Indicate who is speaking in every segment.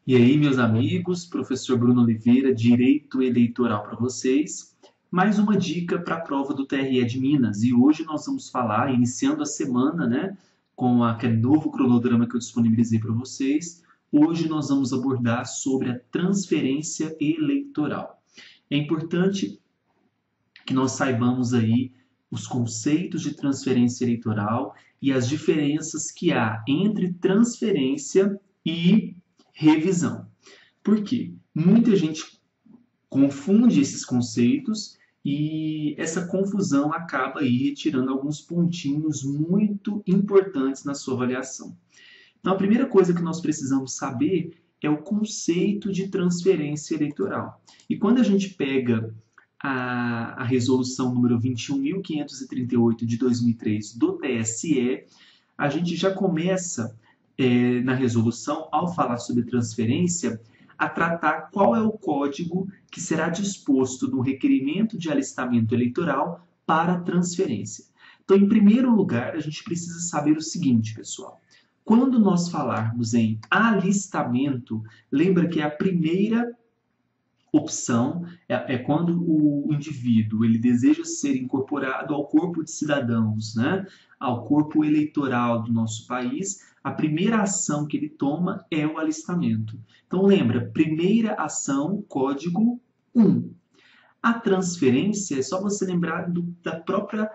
Speaker 1: E aí, meus amigos, professor Bruno Oliveira, Direito Eleitoral para vocês. Mais uma dica para a prova do TRE de Minas. E hoje nós vamos falar, iniciando a semana, né, com aquele novo cronograma que eu disponibilizei para vocês. Hoje nós vamos abordar sobre a transferência eleitoral. É importante que nós saibamos aí os conceitos de transferência eleitoral e as diferenças que há entre transferência e revisão. Por quê? Muita gente confunde esses conceitos e essa confusão acaba aí retirando alguns pontinhos muito importantes na sua avaliação. Então, a primeira coisa que nós precisamos saber é o conceito de transferência eleitoral. E quando a gente pega a resolução número 21.538 de 2003 do TSE, a gente já começa na resolução, ao falar sobre transferência, a tratar qual é o código que será disposto no requerimento de alistamento eleitoral para transferência. Então, em primeiro lugar, a gente precisa saber o seguinte, pessoal. Quando nós falarmos em alistamento, lembra que a primeira opção é quando o indivíduo ele deseja ser incorporado ao corpo de cidadãos, né? Ao corpo eleitoral do nosso país, a primeira ação que ele toma é o alistamento. Então lembra, primeira ação, código 1. A transferência é só você lembrar da própria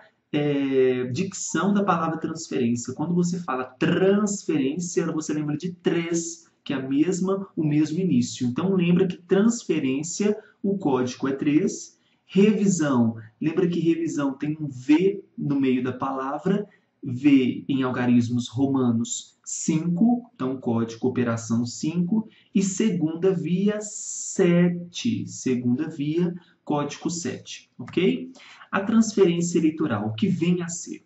Speaker 1: dicção da palavra transferência. Quando você fala transferência, você lembra de 3, que é o mesmo início. Então, lembra que transferência, o código é 3. Revisão, lembra que revisão tem um V no meio da palavra, V em algarismos romanos 5, então código operação 5, e segunda via 7, segunda via código 7, ok? A transferência eleitoral, o que vem a ser?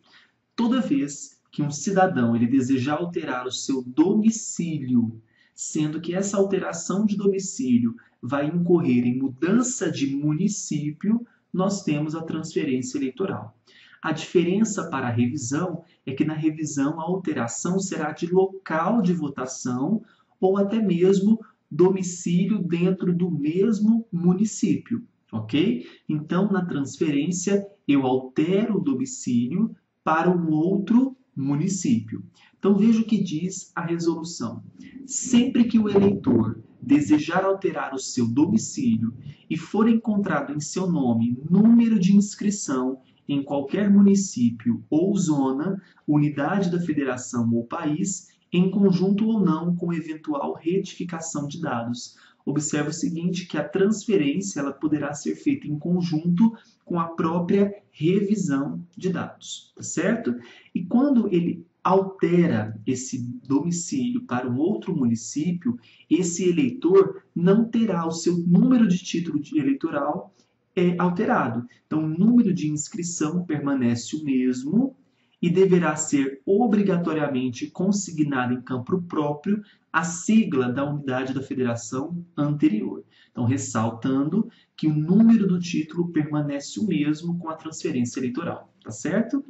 Speaker 1: Toda vez que um cidadão ele desejar alterar o seu domicílio, sendo que essa alteração de domicílio vai incorrer em mudança de município, nós temos a transferência eleitoral. A diferença para a revisão é que na revisão a alteração será de local de votação ou até mesmo domicílio dentro do mesmo município, ok? Então, na transferência, eu altero o domicílio para um outro município. Então, veja o que diz a resolução. Sempre que o eleitor desejar alterar o seu domicílio e for encontrado em seu nome número de inscrição em qualquer município ou zona, unidade da federação ou país, em conjunto ou não com eventual retificação de dados. Observe o seguinte, que a transferência ela poderá ser feita em conjunto com a própria revisão de dados, tá certo? E quando ele altera esse domicílio para um outro município, esse eleitor não terá o seu número de título eleitoral alterado. Então, o número de inscrição permanece o mesmo e deverá ser obrigatoriamente consignada em campo próprio a sigla da unidade da federação anterior. Então, ressaltando que o número do título permanece o mesmo com a transferência eleitoral, tá certo?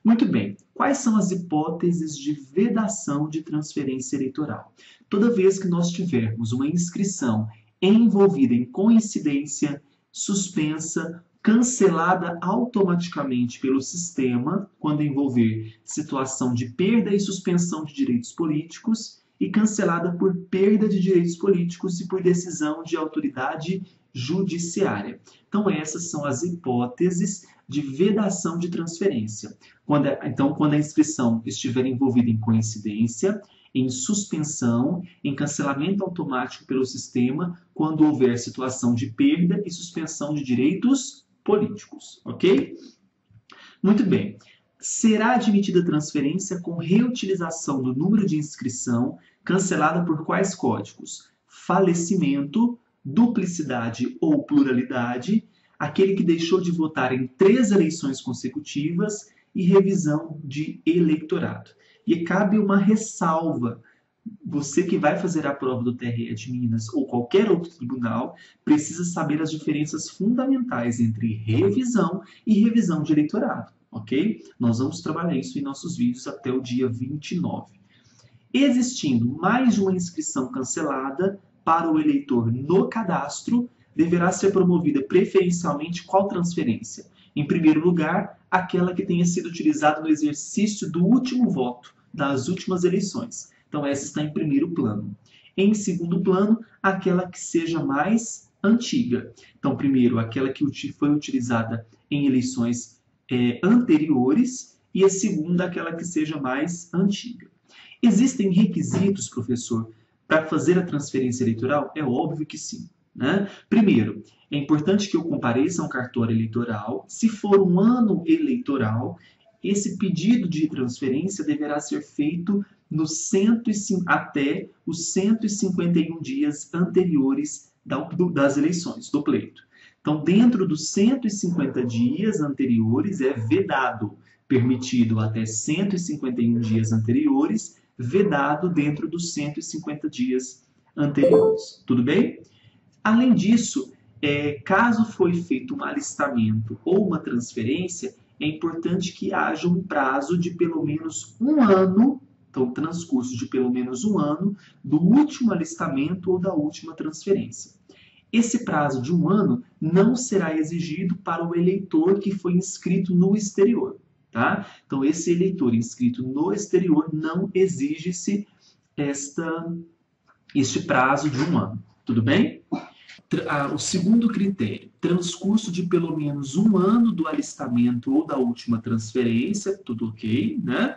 Speaker 1: Muito bem, quais são as hipóteses de vedação de transferência eleitoral? Toda vez que nós tivermos uma inscrição envolvida em coincidência, suspensa, cancelada automaticamente pelo sistema, quando envolver situação de perda e suspensão de direitos políticos, e cancelada por perda de direitos políticos e por decisão de autoridade judiciária. Então, essas são as hipóteses de vedação de transferência. Quando a inscrição estiver envolvida em coincidência, em suspensão, em cancelamento automático pelo sistema, quando houver situação de perda e suspensão de direitos políticos, ok? Muito bem. Será admitida transferência com reutilização do número de inscrição, cancelada por quais códigos? Falecimento, duplicidade ou pluralidade, aquele que deixou de votar em 3 eleições consecutivas e revisão de eleitorado. E cabe uma ressalva. Você que vai fazer a prova do TRE de Minas ou qualquer outro tribunal precisa saber as diferenças fundamentais entre revisão e revisão de eleitorado, ok? Nós vamos trabalhar isso em nossos vídeos até o dia 29. Existindo mais de uma inscrição cancelada, para o eleitor no cadastro, deverá ser promovida preferencialmente qual transferência? Em primeiro lugar, aquela que tenha sido utilizada no exercício do último voto, das últimas eleições. Então, essa está em primeiro plano. Em segundo plano, aquela que seja mais antiga. Então, primeiro, aquela que foi utilizada em eleições anteriores, e a segunda, aquela que seja mais antiga. Existem requisitos, professor, para fazer a transferência eleitoral? É óbvio que sim. Né? Primeiro, é importante que eu compareça a um cartório eleitoral. Se for um ano eleitoral, esse pedido de transferência deverá ser feito até os 151 dias anteriores das eleições, do pleito. Então, dentro dos 150 dias anteriores, é vedado, permitido até 151 dias anteriores, vedado dentro dos 150 dias anteriores. Tudo bem? Além disso, caso foi feito um alistamento ou uma transferência, é importante que haja um prazo de pelo menos um ano, então transcurso de pelo menos um ano, do último alistamento ou da última transferência. Esse prazo de um ano não será exigido para o eleitor que foi inscrito no exterior. Tá? Então, esse eleitor inscrito no exterior não exige-se este prazo de um ano. Tudo bem? O segundo critério, transcurso de pelo menos um ano do alistamento ou da última transferência, tudo ok, né?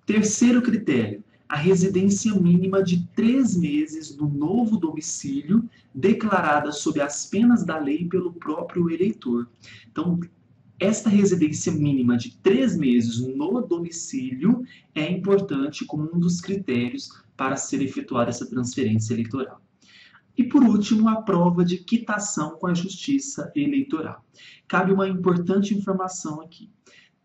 Speaker 1: Terceiro critério, a residência mínima de 3 meses no novo domicílio, declarada sob as penas da lei pelo próprio eleitor. Então, esta residência mínima de 3 meses no domicílio é importante como um dos critérios para ser efetuada essa transferência eleitoral. E, por último, a prova de quitação com a Justiça Eleitoral. Cabe uma importante informação aqui.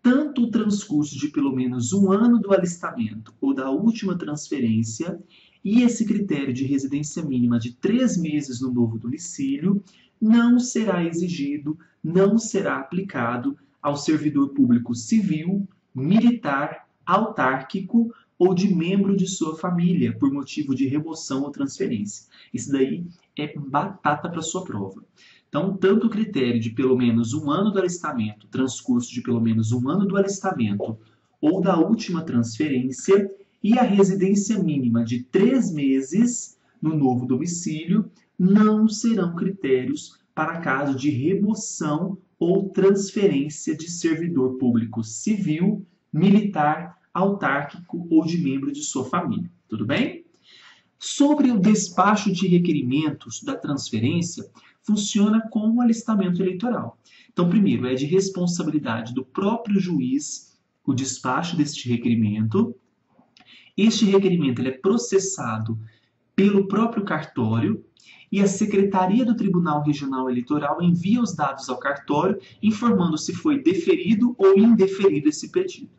Speaker 1: Tanto o transcurso de pelo menos um ano do alistamento ou da última transferência e esse critério de residência mínima de 3 meses no novo domicílio não será exigido, não será aplicado ao servidor público civil, militar, autárquico ou de membro de sua família, por motivo de remoção ou transferência. Isso daí é batata para sua prova. Então, tanto o critério de pelo menos um ano do alistamento, transcurso de pelo menos um ano do alistamento ou da última transferência, e a residência mínima de 3 meses no novo domicílio não serão critérios para caso de remoção ou transferência de servidor público civil, militar, autárquico ou de membro de sua família. Tudo bem? Sobre o despacho de requerimentos da transferência, funciona como o alistamento eleitoral. Então, primeiro, é de responsabilidade do próprio juiz o despacho deste requerimento. Este requerimento ele é processado pelo próprio cartório e a Secretaria do Tribunal Regional Eleitoral envia os dados ao cartório, informando se foi deferido ou indeferido esse pedido.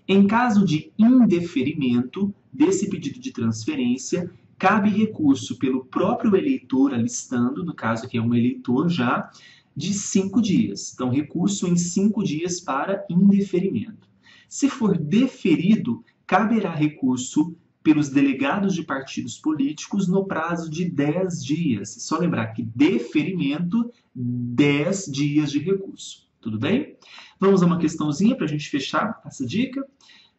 Speaker 1: Em caso de indeferimento desse pedido de transferência, cabe recurso pelo próprio eleitor alistando, no caso que é um eleitor já, de 5 dias. Então, recurso em 5 dias para indeferimento. Se for deferido, caberá recurso pelos delegados de partidos políticos no prazo de 10 dias. Só lembrar que deferimento, 10 dias de recurso. Tudo bem? Vamos a uma questãozinha para a gente fechar essa dica.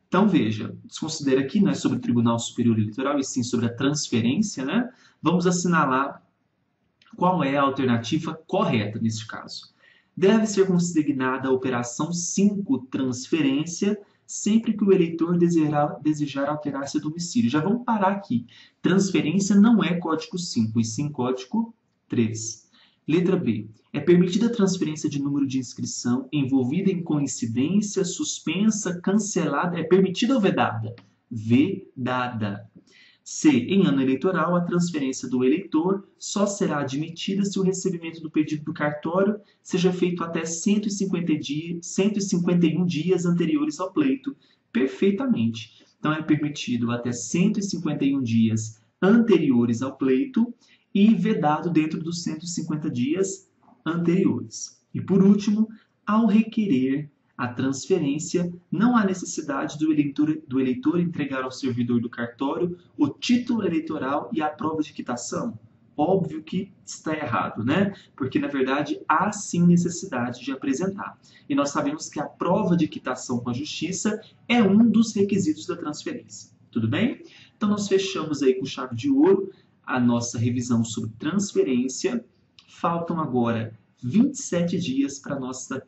Speaker 1: Então, veja, desconsidera aqui, não é sobre o Tribunal Superior Eleitoral, e sim sobre a transferência, né? Vamos assinalar qual é a alternativa correta neste caso. Deve ser consignada a operação 5, transferência, sempre que o eleitor desejar alterar seu domicílio. Já vamos parar aqui. Transferência não é código 5, e sim código 3. Letra B. É permitida a transferência de número de inscrição envolvida em coincidência, suspensa, cancelada. É permitida ou vedada? Vedada. C. Em ano eleitoral, a transferência do eleitor só será admitida se o recebimento do pedido do cartório seja feito até 151 dias anteriores ao pleito. Perfeitamente. Então, é permitido até 151 dias anteriores ao pleito e vedado dentro dos 150 dias anteriores. E, por último, ao requerer a transferência, não há necessidade do eleitor entregar ao servidor do cartório o título eleitoral e a prova de quitação? óbvio que está errado, né? Porque, na verdade, há sim necessidade de apresentar. E nós sabemos que a prova de quitação com a justiça é um dos requisitos da transferência. Tudo bem? Então, nós fechamos aí com chave de ouro a nossa revisão sobre transferência. Faltam agora 27 dias para a nossa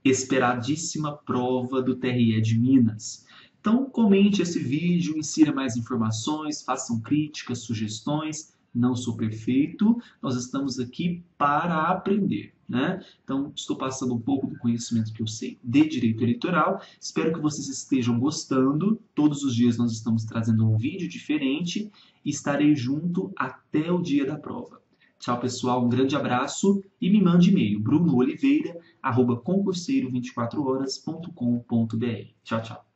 Speaker 1: esperadíssima prova do TRE de Minas. Então, comente esse vídeo, insira mais informações, façam críticas, sugestões. Não sou perfeito, nós estamos aqui para aprender, né? Então, estou passando um pouco do conhecimento que eu sei de direito eleitoral. Espero que vocês estejam gostando. Todos os dias nós estamos trazendo um vídeo diferente e estarei junto até o dia da prova. Tchau, pessoal. Um grande abraço e me mande e-mail brunooliveira@concurseiro24horas.com.br. Tchau, tchau.